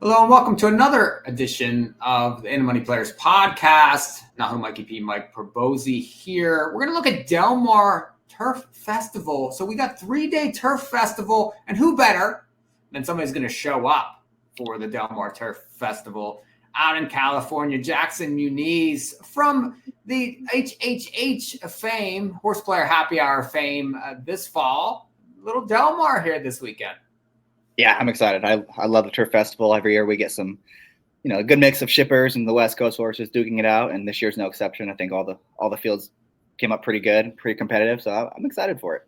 Hello and welcome to another edition of the In the Money Players podcast. Nahu Mikey P. Mike Pribozie here. We're going to look at Del Mar Turf Festival. So we got 3-day Turf Festival, and who better than somebody's going to show up for the Del Mar Turf Festival out in California. Jackson Muniz from the HHH fame, Horse Player Happy Hour fame this fall. Little Del Mar here this weekend. Yeah, I'm excited. I love the Turf Festival. Every year we get some, a good mix of shippers and the West Coast horses duking it out, and this year's no exception. I think all the fields came up pretty good, pretty competitive, so I'm excited for it.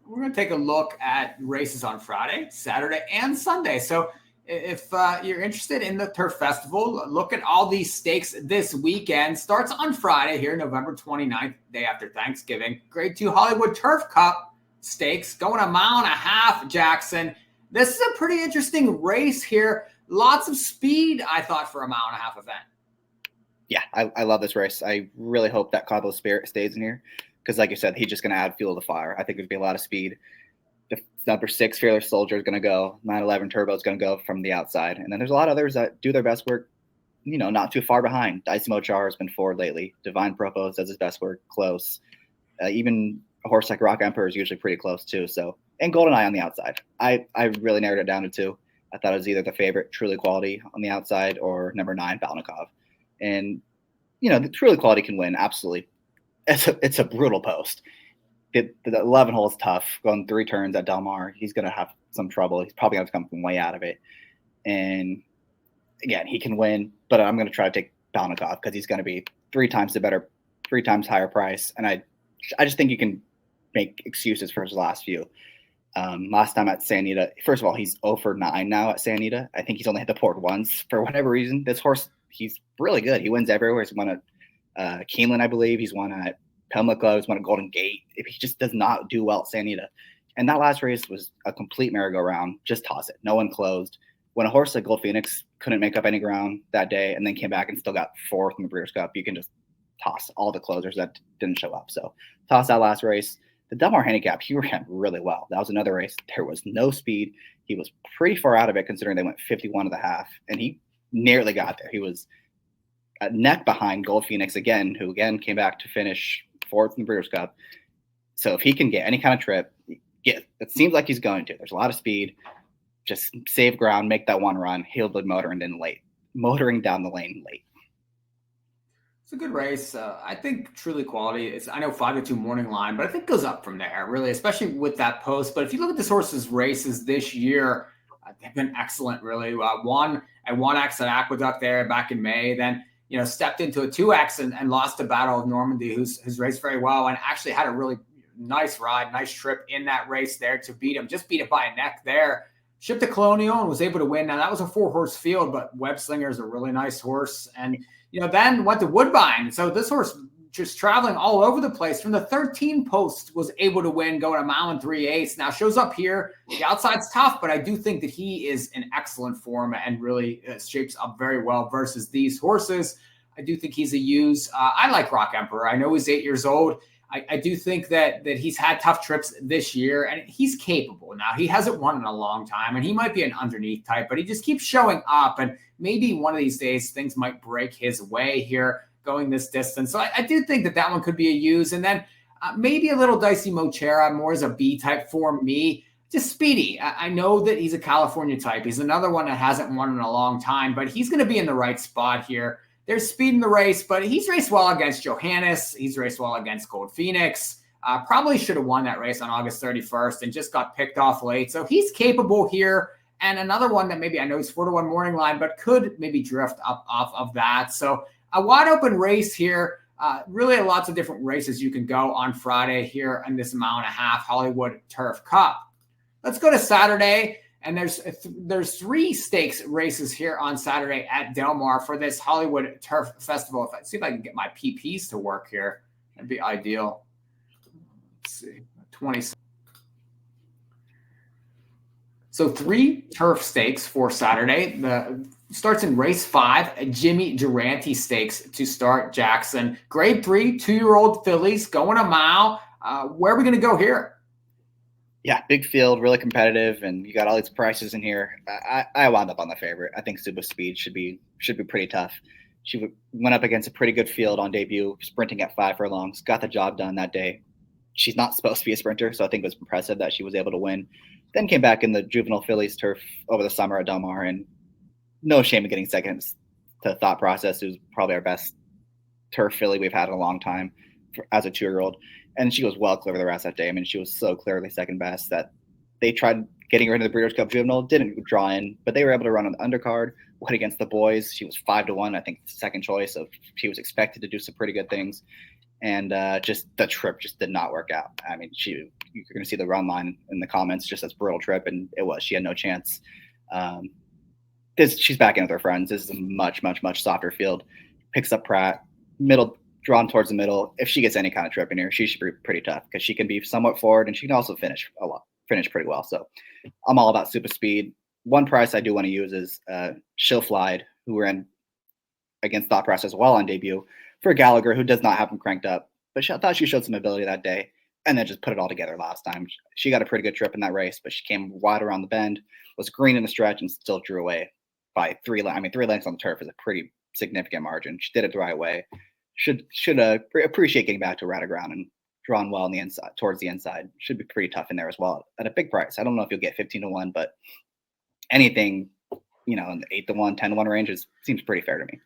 We're going to take a look at races on Friday, Saturday, and Sunday. So if you're interested in the Turf Festival, look at all these stakes this weekend. Starts on Friday here, November 29th, day after Thanksgiving. Grade 2 Hollywood Turf Cup stakes going 1.5 miles, Jackson. This is a pretty interesting race here. Lots of speed, I thought, for a 1.5 mile event. Yeah, I love this race. I really hope that Cabo Spirit stays in here because, like you said, he's just going to add fuel to the fire. I think there's going to be a lot of speed. The number 6 Fearless Soldier is going to go. 911 Turbo is going to go from the outside. And then there's a lot of others that do their best work, not too far behind. Dicey Mochar has been forward lately. Divine Propos does his best work close. Even a horse like Rock Emperor is usually pretty close too. So, and GoldenEye on the outside. I really narrowed it down to 2. I thought it was either the favorite Truly Quality on the outside or number 9 Balnikov. And the Truly Quality can win absolutely. It's a brutal post. The 11 hole is tough. Going 3 turns at Del Mar, he's going to have some trouble. He's probably going to come from way out of it. And again, he can win, but I'm going to try to take Balnikov because he's going to be 3 times the better, 3 times higher price. And I just think you can make excuses for his last few. Last time at San Anita, first of all, he's 0 for 9 now at San Anita. I think he's only hit the board once for whatever reason. This horse, he's really good. He wins everywhere. He's won at Keeneland, I believe. He's won at Pimlico. He's won at Golden Gate. If he just does not do well at San Anita. And that last race was a complete merry-go-round. Just toss it. No one closed. When a horse like Gold Phoenix couldn't make up any ground that day and then came back and still got 4th in the Breeders' Cup, you can just toss all the closers that didn't show up. So toss that last race. The Del Mar handicap, he ran really well. That was another race. There was no speed. He was pretty far out of it considering they went 51.5, and he nearly got there. He was a neck behind Gold Phoenix again, who again came back to finish 4th in the Breeders' Cup. So if he can get any kind of trip, it seems like he's going to. There's a lot of speed. Just save ground, make that one run. He'll be motoring down the lane late. It's a good race. I think Truly Quality is, I know 5-2 morning line, but I think goes up from there, really, especially with that post. But if you look at this horse's races this year, they've been excellent, really. Won at 1X at Aqueduct there back in May, then stepped into a 2X and lost to Battle of Normandy, who's raced very well and actually had a really nice ride, nice trip in that race there to beat him. Just beat it by a neck there. Shipped to Colonial and was able to win. Now, that was a 4-horse field, but Web Slinger is a really nice horse. And then went to Woodbine. So this horse just traveling all over the place. From the 13 post was able to win, going 1 mile 3/8. Now shows up here. The outside's tough, but I do think that he is in excellent form and really shapes up very well versus these horses. I do think he's a use. I like Rock Emperor. I know he's 8 years old. I do think that he's had tough trips this year, and he's capable. Now, he hasn't won in a long time, and he might be an underneath type, but he just keeps showing up, and maybe one of these days things might break his way here going this distance. So I do think that one could be a use. And then maybe a little Dicey Mochera, more as a B type for me. Just speedy. I know that he's a California type. He's another one that hasn't won in a long time, but he's going to be in the right spot here. There's speed in the race, but he's raced well against Johannes. He's raced well against Gold Phoenix. Probably should have won that race on August 31st and just got picked off late. So he's capable here. And another one that maybe I know he's 4-1 morning line, but could maybe drift up off of that. So a wide open race here. Really lots of different races you can go on Friday here in this 1.5 mile Hollywood Turf Cup. Let's go to Saturday. And there's 3 stakes races here on Saturday at Del Mar for this Hollywood Turf Festival. If I see if I can get my PPs to work here, that'd be ideal. Let's see, 20. So 3 turf stakes for Saturday. Starts in race 5, a Jimmy Durante stakes to start, Jackson. Grade 3, 2-year-old fillies going 1 mile. Where are we going to go here? Yeah, big field, really competitive, and you got all these prices in here. I wound up on the favorite. I think Super Speed should be pretty tough. Went up against a pretty good field on debut, sprinting at 5 furlongs, got the job done that day. She's not supposed to be a sprinter, so I think it was impressive that she was able to win. Then came back in the juvenile fillies turf over the summer at Del Mar, and no shame in getting second to Thought Process, who's probably our best turf filly we've had in a long time as a 2-year-old. And she was well clear of the rest that day. I mean, she was so clearly second best that they tried getting her into the Breeders' Cup Juvenile, didn't draw in, but they were able to run on the undercard, went against the boys. She was 5-1, I think, second choice. So she was expected to do some pretty good things. And just the trip just did not work out. I mean, you're going to see the run line in the comments, just as brutal trip, and it was. She had no chance. She's back in with her friends. This is a much, much, much softer field. Picks up Pratt, middle, drawn towards the middle. If she gets any kind of trip in here, she should be pretty tough because she can be somewhat forward and she can also finish pretty well. So I'm all about Super Speed. One price I do want to use is Shilflied, who ran against Thought Process well on debut for Gallagher, who does not have him cranked up, but I thought she showed some ability that day and then just put it all together last time. She got a pretty good trip in that race, but she came wide around the bend, was green in the stretch, and still drew away by 3 lengths. I mean, 3 lengths on the turf is a pretty significant margin. She did it the right way. Should appreciate getting back to a ratted ground and drawn well on the inside, towards the inside. Should be pretty tough in there as well at a big price. I don't know if you'll get 15-1, but anything, in the 8-1, 10-1 range seems pretty fair to me.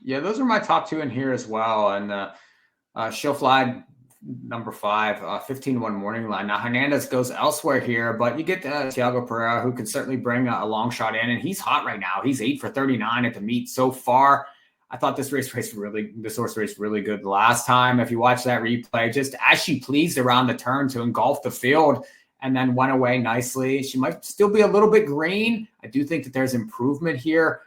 Yeah, those are my top 2 in here as well. And Shilflied, number 5, 15-1 morning line. Now Hernandez goes elsewhere here, but you get Thiago Pereira, who could certainly bring a long shot in, and he's hot right now. He's 8 for 39 at the meet so far. I thought this horse race really good last time. If you watch that replay, just as she pleased around the turn to engulf the field and then went away nicely. She might still be a little bit green. I do think that there's improvement here.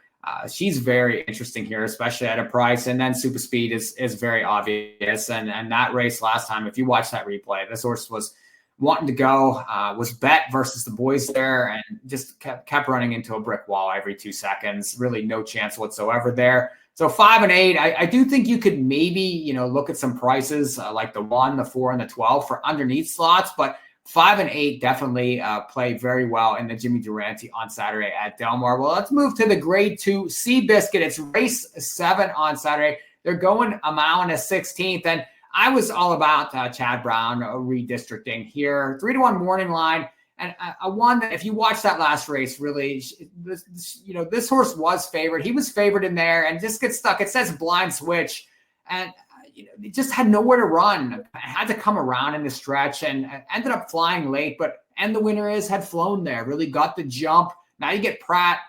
She's very interesting here, especially at a price. And then Super Speed is very obvious. And that race last time, if you watch that replay, this horse was wanting to go, was bet versus the boys there, and just kept running into a brick wall every 2 seconds. Really no chance whatsoever there. So 5 and 8, I do think you could maybe, look at some prices like the 1, the 4, and the 12 for underneath slots, but 5 and 8 definitely play very well in the Jimmy Durante on Saturday at Del Mar. Well, let's move to the Grade 2 Seabiscuit. It's race 7 on Saturday. They're going a mile and a 16th, and I was all about Chad Brown redistricting here. 3-1 morning line. And I won that. If you watch that last race, really, this horse was favored. He was favored in there and just gets stuck. It says blind switch, and it just had nowhere to run. It had to come around in the stretch and ended up flying late. And the winner had flown there. Really got the jump. Now you get Pratt.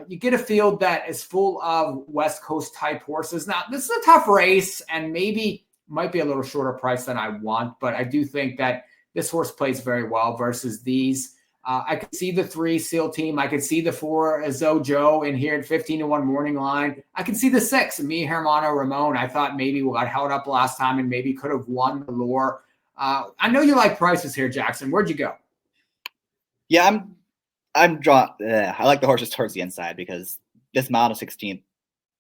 You get a field that is full of West Coast type horses. Now this is a tough race, and maybe might be a little shorter price than I want, but I do think that this horse plays very well versus these. I could see the 3 Seal Team. I could see the 4 Zojo in here at 15-1 morning line. I could see the 6 Mi Hermano Ramon. I thought maybe got held up last time and maybe could have won the lure. I know you like prices here, Jackson. Where'd you go? Yeah, I'm drawn. I like the horses towards the inside because this mile to 16th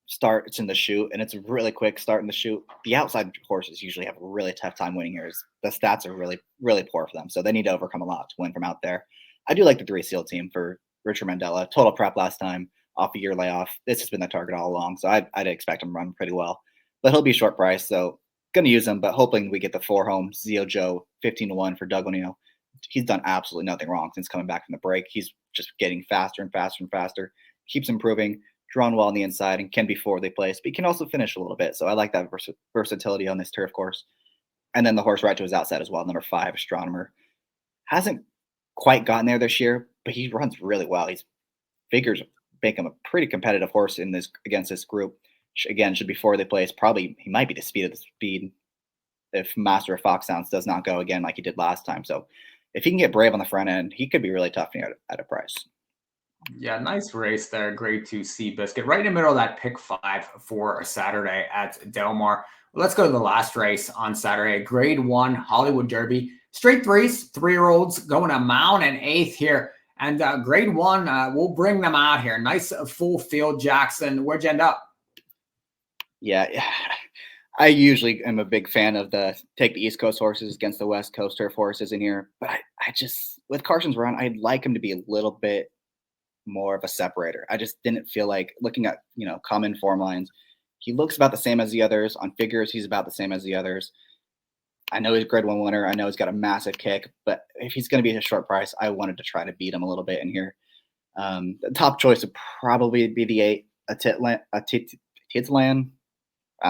start, it's in the chute, and it's a really quick start in the chute. The outside horses usually have a really tough time winning here. The stats are really, really poor for them, so they need to overcome a lot to win from out there. I do like the 3 Seal Team for Richard Mandela. Total prep last time, off a year layoff. This has been the target all along, so I'd expect him to run pretty well. But he'll be short price, so going to use him, but hoping we get the 4 home Zio Joe 15-1 for Doug O'Neill. He's done absolutely nothing wrong since coming back from the break. He's just getting faster and faster and faster. Keeps improving. Drawn well on the inside and can be forwardly placed, but he can also finish a little bit. So I like that versatility on this turf course. And then the horse right to his outside as well, number 5, Astronomer. Hasn't quite gotten there this year, but he runs really well. He's figures make him a pretty competitive horse against this group. Again, should be forwardly placed. Probably he might be the speed if Master of Fox Sounds does not go again like he did last time. So if he can get brave on the front end, he could be really tough at a price. Yeah, nice race there. Grade 2 Seabiscuit. Right in the middle of that pick 5 for Saturday at Del Mar. Let's go to the last race on Saturday. Grade 1 Hollywood Derby. Straight 3s, 3-year-olds going a mile and 1/8 here. And Grade 1, we'll bring them out here. Nice full field, Jackson. Where'd you end up? Yeah. I usually am a big fan of take the East Coast horses against the West Coast turf horses in here. But I just, with Carson's run, I'd like him to be a little bit more of a separator. I just didn't feel like looking at, common form lines. He looks about the same as the others. On figures, he's about the same as the others. I know he's a grade 1 winner. I know he's got a massive kick, but if he's going to be a short price, I wanted to try to beat him a little bit in here. The top choice would probably be the 8, a Titlan. I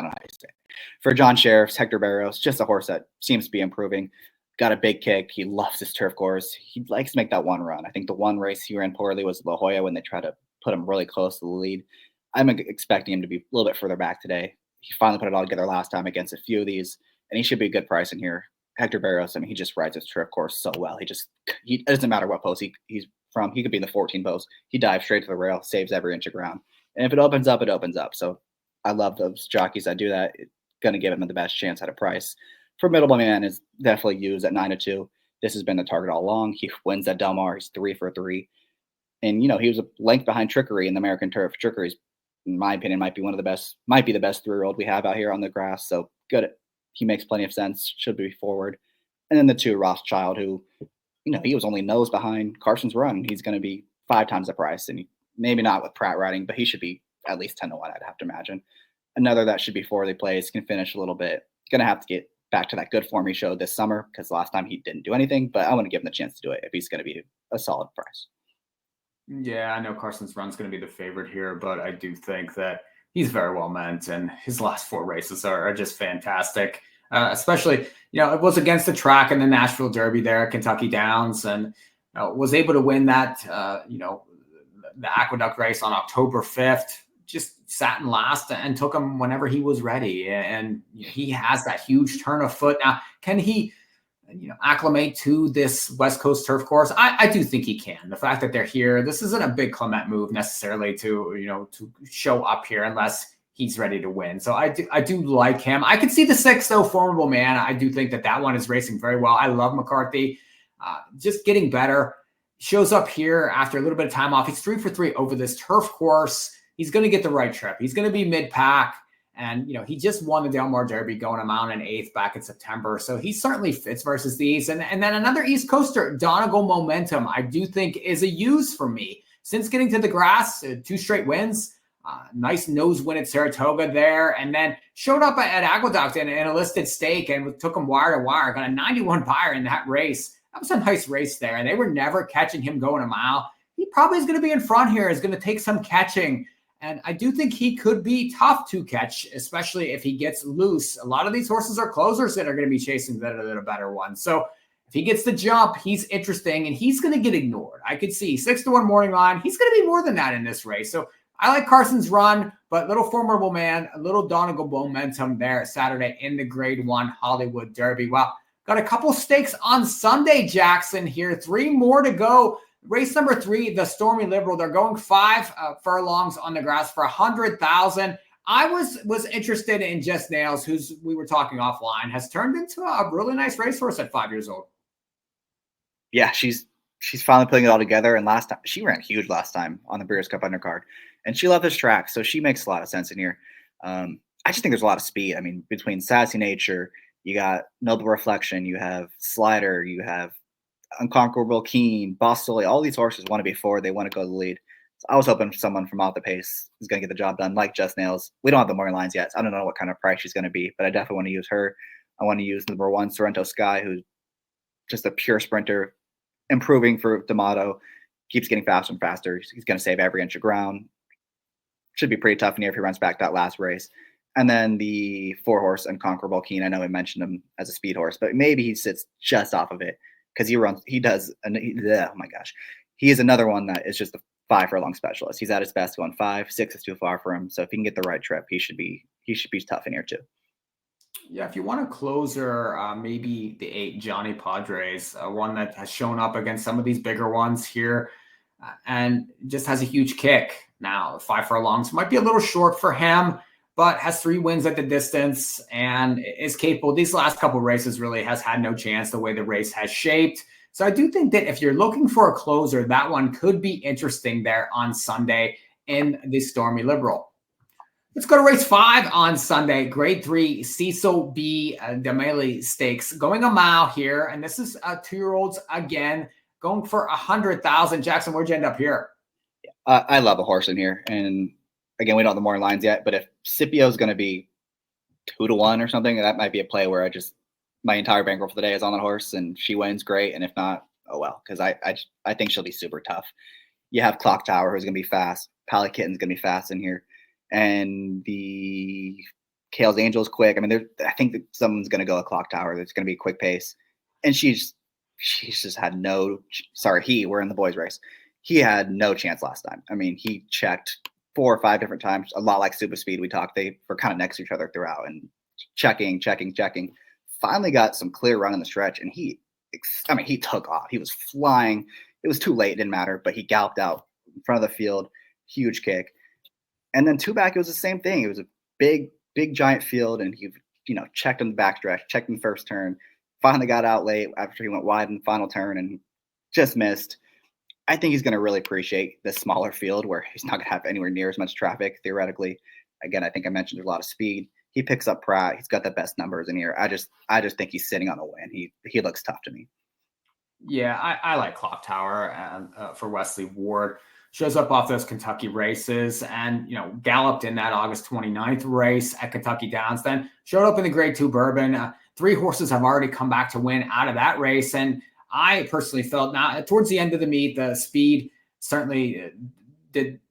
don't know how to say it. For John Sheriff's, Hector Barros, just a horse that seems to be improving. Got a big kick. He loves his turf course. He likes to make that one run. I think the one race he ran poorly was La Jolla when they tried to put him really close to the lead. I'm expecting him to be a little bit further back today. He finally put it all together last time against a few of these, and he should be a good price in here. Hector Barros, I mean, he just rides his turf course so well. It doesn't matter what post he's from. He could be in the 14 post. He dives straight to the rail, saves every inch of ground. And if it opens up, it opens up. So I love those jockeys that do that. It's going to give him the best chance at a price. Formidable Man is definitely used at 9-2. This has been the target all along. He wins at Del Mar. He's 3 for 3. And, he was a length behind Trickery in the American Turf. Trickery's, in my opinion, might be the best 3-year-old we have out here on the grass. So good. He makes plenty of sense. Should be forward. And then the 2, Rothschild, who, he was only nose behind Carson's run. He's going to be 5 times the price. And maybe not with Pratt riding, but he should be at least 10-1, I'd have to imagine. Another that should be forwardly placed, can finish a little bit. Going to have to get back to that good form he showed this summer, because last time he didn't do anything, but I want to give him the chance to do it if he's going to be a solid price. Yeah, I know Carson's run's going to be the favorite here, but I do think that he's very well meant, and his last 4 races are just fantastic. Especially, it was against the track in the Nashville Derby there at Kentucky Downs, and was able to win that, the Aqueduct race on October 5th. Just sat in last and took him whenever he was ready. And he has that huge turn of foot. Now, can he, acclimate to this West Coast turf course? I do think he can. The fact that they're here, this isn't a big Clement move necessarily to show up here unless he's ready to win. So I do like him. I can see the 6, though, Formidable Man. I do think that one is racing very well. I love McCarthy. Just getting better. Shows up here after a little bit of time off. He's 3 for 3 over this turf course. He's going to get the right trip. He's going to be mid-pack. And, he just won the Del Mar Derby going a mile and 8th back in September. So he certainly fits versus these. And then another East Coaster, Donegal Momentum, I do think is a use for me. Since getting to the grass, 2 straight wins, nice nose win at Saratoga there. And then showed up at Aqueduct in a listed stake and took him wire to wire. Got a 91 buyer in that race. That was a nice race there. And they were never catching him going a mile. He probably is going to be in front here. Is going to take some catching. And I do think he could be tough to catch, especially if he gets loose. A lot of these horses are closers that are going to be chasing the better one. So if he gets the jump, he's interesting, and he's going to get ignored. I could see 6-1 morning line. He's going to be more than that in this race. So I like Carson's run, but little Formidable Man, a little Donegal Momentum there Saturday in the Grade 1 Hollywood Derby. Well, got a couple stakes on Sunday, Jackson, here. 3 more to go. Race number 3, the Stormy Liberal. They're going 5 furlongs on the grass for 100,000. I was interested in Just Nails, who's we were talking offline, has turned into a really nice racehorse at 5 years old. Yeah, she's finally putting it all together. And last time she ran huge last time on the Breeders' Cup undercard, and she loved this track, so she makes a lot of sense in here. I just think there's a lot of speed. I mean, between Sassy Nature, you got Noble Reflection, you have Slider, you have Unconquerable Keen, Boss Sully. All these horses want to be forward. They want to go to the lead. So I was hoping someone from off the pace is going to get the job done, like Just Nails. We don't have the morning lines yet, so I don't know what kind of price she's going to be, but I definitely want to use her. I want to use number 1, Sorrento Sky, who's just a pure sprinter, improving for D'Amato, keeps getting faster and faster. He's going to save every inch of ground. Should be pretty tough in here if he runs back that last race. And then the 4-horse Unconquerable Keen. I know we mentioned him as a speed horse, but maybe he sits just off of it, because oh my gosh. He is another one that is just a 5 furlong specialist. He's at his best going 5. 6 is too far for him. So if he can get the right trip, he should be tough in here too. Yeah, if you want a closer, maybe the 8 Johnny Padres, one that has shown up against some of these bigger ones here, and just has a huge kick. Now 5 furlongs might be a little short for him, but has 3 wins at the distance and is capable. These last couple of races really has had no chance the way the race has shaped. So I do think that if you're looking for a closer, that one could be interesting there on Sunday in the Stormy Liberal. Let's go to race 5 on Sunday. Grade 3 Cecil B. Demele Stakes. Going a mile here, and this is 2-year-olds again going for 100,000. Jackson, where'd you end up here? I love a horse in here, and again, we don't have the morning lines yet. But if Scipio is going to be 2-1 or something, that might be a play where my entire bankroll for the day is on the horse, and she wins, great. And if not, oh well, because I think she'll be super tough. You have Clock Tower, who's going to be fast. Pally Kitten's going to be fast in here. And the Kale's Angel's quick. I mean, I think that someone's going to go a Clock Tower. That's going to be a quick pace. And she's just had we're in the boys race. He had no chance last time. I mean, he checked 4 or 5 different times, a lot like Super Speed. We talked, they were kind of next to each other throughout and checking. Finally got some clear run in the stretch. And he took off. He was flying. It was too late. It didn't matter, but he galloped out in front of the field. Huge kick. And then 2 back, it was the same thing. It was a big giant field, and he, checked in the backstretch, checked in the first turn, finally got out late after he went wide in the final turn and just missed. I think he's going to really appreciate this smaller field where he's not going to have anywhere near as much traffic, theoretically. Again, I think I mentioned there's a lot of speed. He picks up Pratt. He's got the best numbers in here. I just think he's sitting on a win. He looks tough to me. Yeah, I like Clock Tower for Wesley Ward. Shows up off those Kentucky races and, galloped in that August 29th race at Kentucky Downs. Then showed up in the Grade 2 Bourbon. 3 horses have already come back to win out of that race. And I personally felt now towards the end of the meet, the speed certainly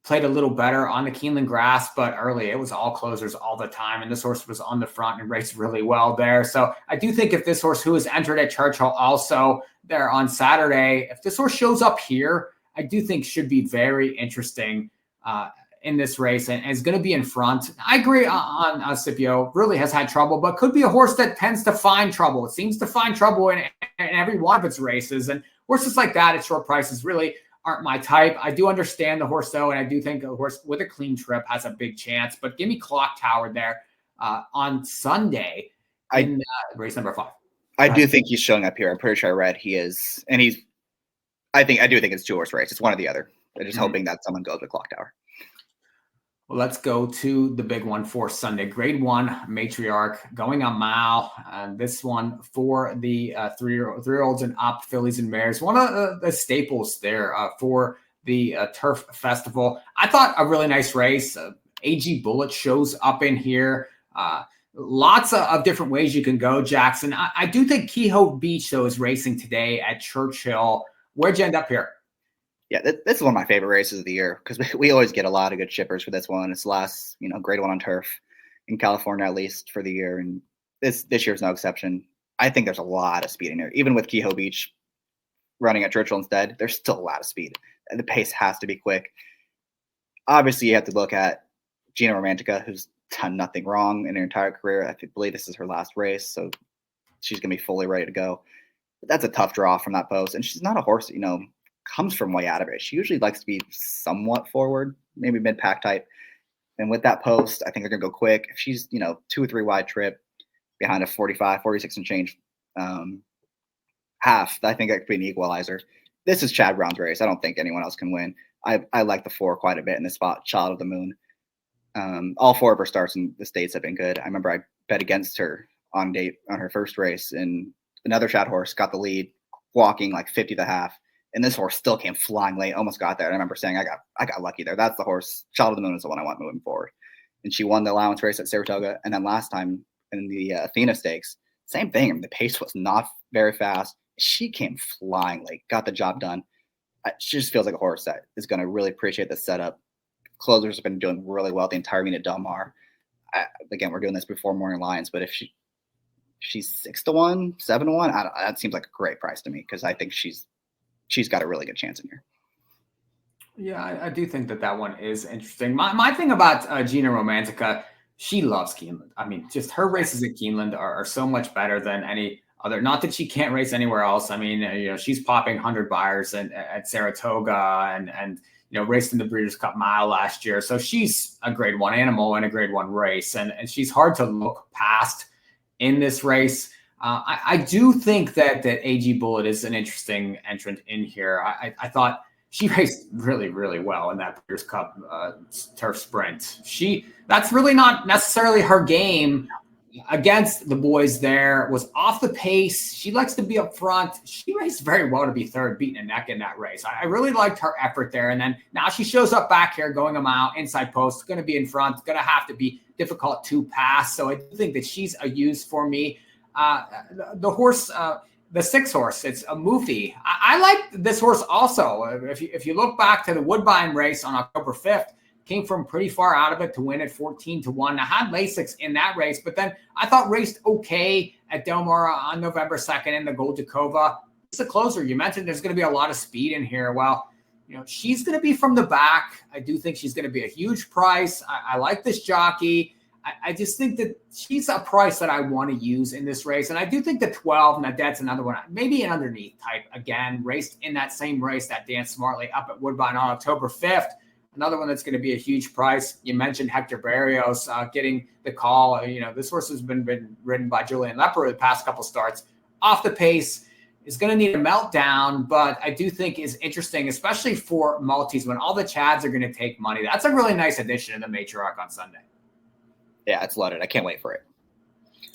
played a little better on the Keeneland grass, but early it was all closers all the time. And this horse was on the front and raced really well there. So I do think if this horse, who is entered at Churchill also there on Saturday, if this horse shows up here, I do think should be very interesting in this race and is going to be in front. I agree on Scipio. Really has had trouble, but could be a horse that tends to find trouble. It seems to find trouble in every one of its races. And horses like that at short prices really aren't my type. I do understand the horse, though, and I do think a horse with a clean trip has a big chance. But give me Clock Tower there on Sunday in race number 5. I do think he's showing up here. I'm pretty sure I read he is. And I do think it's 2-horse race. It's one or the other. I'm just hoping that someone goes with Clock Tower. Well, let's go to the big one for Sunday. Grade 1 Matriarch going a mile. This one for the 3-year-olds and up, fillies and mares. One of the staples there for the Turf Festival. I thought a really nice race. AG Bullet shows up in here. Lots of different ways you can go, Jackson. I do think Kehoe Beach, though, is racing today at Churchill. Where'd you end up here? Yeah, this is one of my favorite races of the year because we always get a lot of good shippers for this one. It's the last, Grade 1 on turf in California, at least for the year. And this year's no exception. I think there's a lot of speed in here. Even with Kehoe Beach running at Churchill instead, there's still a lot of speed. The pace has to be quick. Obviously, you have to look at Gina Romantica, who's done nothing wrong in her entire career. I believe this is her last race, so she's going to be fully ready to go. But that's a tough draw from that post. And she's not a horse that, comes from way out of it. She usually likes to be somewhat forward, maybe mid-pack type. And with that post, I think they're going to go quick. If she's, 2 or 3 wide trip behind a 45, 46 and change half, I think that could be an equalizer. This is Chad Brown's race. I don't think anyone else can win. I like the 4 quite a bit in this spot, Child of the Moon. All 4 of her starts in the States have been good. I remember I bet against her on her first race, and another Chad horse got the lead, walking like 50 to half. And this horse still came flying late, almost got there. And I remember saying, I got lucky there. That's the horse. Child of the Moon is the one I want moving forward. And she won the allowance race at Saratoga. And then last time in the Athena Stakes, same thing. I mean, the pace was not very fast. She came flying late, got the job done. She just feels like a horse that is going to really appreciate the setup. Closers have been doing really well the entire meet at Del Mar. Again, we're doing this before morning lines, but if she's 6-1, 7-1, that seems like a great price to me because I think she's got a really good chance in here. Yeah, I do think that one is interesting. My thing about Gina Romantica, she loves Keeneland. I mean, just her races at Keeneland are so much better than any other. Not that she can't race anywhere else. I mean, she's popping 100 buyers at Saratoga and raced in the Breeders' Cup Mile last year. So she's a Grade 1 animal in a Grade 1 race, and she's hard to look past in this race. I do think that AG Bullet is an interesting entrant in here. I thought she raced really, really well in that Breeders' Cup turf sprint. That's really not necessarily her game against the boys there, was off the pace. She likes to be up front. She raced very well to be third, beating a neck in that race. I really liked her effort there. And then now she shows up back here, going a mile, inside post, going to be in front, going to have to be difficult to pass. So I do think that she's a use for me. The horse, the 6 horse, it's a Moofy. I like this horse also. If you look back to the Woodbine race on October 5th, came from pretty far out of it to win at 14-1. I had Lasix in that race, but then I thought raced okay at Del Mar on November 2nd in the Gold Jakova. It's a closer. You mentioned there's going to be a lot of speed in here. Well, she's going to be from the back. I do think she's going to be a huge price. I like this jockey. I just think that she's a price that I want to use in this race. And I do think the 12, Nadette's another one, maybe an underneath type again, raced in that same race that Dan Smartley up at Woodbine on October 5th. Another one that's going to be a huge price. You mentioned Hector Barrios getting the call. This horse has been ridden by Julian Lepper the past couple starts. Off the pace, is going to need a meltdown, but I do think is interesting, especially for multis when all the Chads are going to take money. That's a really nice addition in the Matriarch on Sunday. Yeah, it's loaded. I can't wait for it.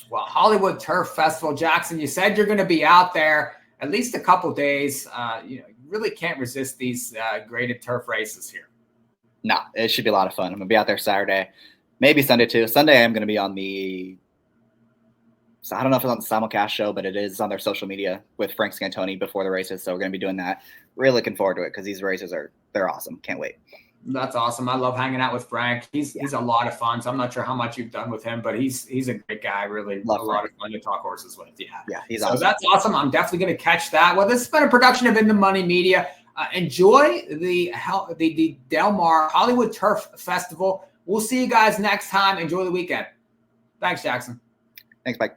Well, Hollywood Turf Festival, Jackson, you said you're going to be out there at least a couple days. You really can't resist these graded turf races here. No, it should be a lot of fun. I'm going to be out there Saturday, maybe Sunday too. Sunday I'm going to be on I don't know if it's on the simulcast show, but it is on their social media with Frank Scantoni before the races. So we're going to be doing that. Really looking forward to it because these races they're awesome. Can't wait. That's awesome. I love hanging out with Frank. He's a lot of fun. So I'm not sure how much you've done with him, but he's a great guy. Really love a lot of fun to talk horses with. Yeah, he's awesome. So that's awesome. I'm definitely going to catch that. Well, this has been a production of In the Money Media. Enjoy the Del Mar Hollywood Turf Festival. We'll see you guys next time. Enjoy the weekend. Thanks, Jackson. Thanks, Mike.